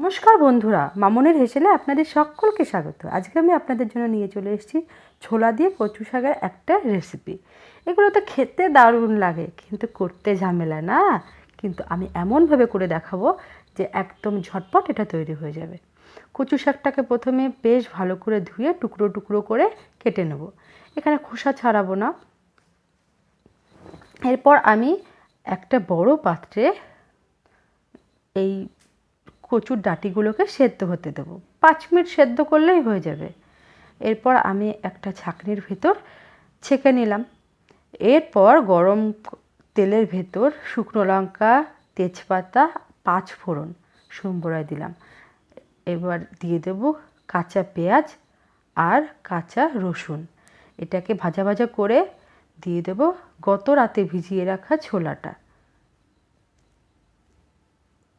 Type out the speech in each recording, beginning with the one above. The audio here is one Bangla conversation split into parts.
নমস্কার বন্ধুরা, মামনের হেসেলে আপনাদের সকলকে স্বাগত। আজকে আমি আপনাদের জন্য নিয়ে চলে এসেছি ছোলা দিয়ে কচু শাকের একটা রেসিপি। এগুলো তো খেতে দারুণ লাগে, কিন্তু করতে ঝামেলা না। কিন্তু আমি এমনভাবে করে দেখাবো যে একদম ঝটপট এটা তৈরি হয়ে যাবে। কচু শাকটাকে প্রথমে বেশ ভালো করে ধুয়ে টুকরো টুকরো করে কেটে নেব। এখানে খোসা ছাড়াবো না। এরপর আমি একটা বড় পাত্রে এই কচুর ডাঁটিগুলোকে সেদ্ধ হতে দেবো। 5 মিনিট সেদ্ধ করলেই হয়ে যাবে। এরপর আমি একটা ছাঁকনির ভেতর ছেঁকে নিলাম। এরপর গরম তেলের ভেতর শুকনো লঙ্কা, তেজপাতা, 5 ফোড়ন সম্বরায় দিলাম। এবার দিয়ে দেব কাঁচা পেঁয়াজ আর কাঁচা রসুন। এটাকে ভাজা ভাজা করে দিয়ে দেব গত রাতে ভিজিয়ে রাখা ছোলাটা।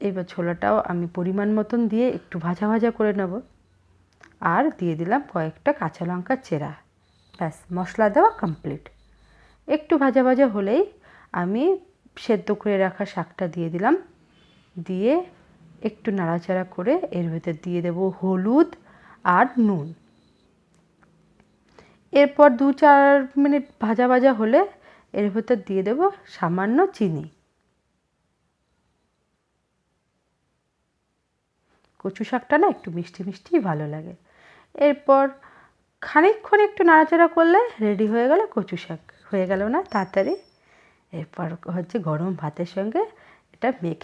এবার ছোলাটাও আমি পরিমাণ মতন দিয়ে একটু ভাজা ভাজা করে নেব। আর দিয়ে দিলাম কয়েকটা কাঁচা লঙ্কা চেরা। ব্যাস, মশলা দেওয়া কমপ্লিট। একটু ভাজা ভাজা হলেই আমি সেদ্ধ করে রাখা শাকটা দিয়ে দিলাম। দিয়ে একটু নাড়াচাড়া করে এর ভেতর দিয়ে দেব হলুদ আর নুন। এরপর 2-4 মিনিট ভাজা ভাজা হলে এর ভেতর দিয়ে দেব সামান্য চিনি। কচু শাকটা না একটু মিষ্টি মিষ্টিই ভালো লাগে। এরপর খানিকক্ষণ একটু নাড়াচাড়া করলে রেডি হয়ে গেল কচু শাক। হয়ে গেল না তাড়াতাড়ি? এরপর হচ্ছে গরম ভাতের সঙ্গে এটা মেখে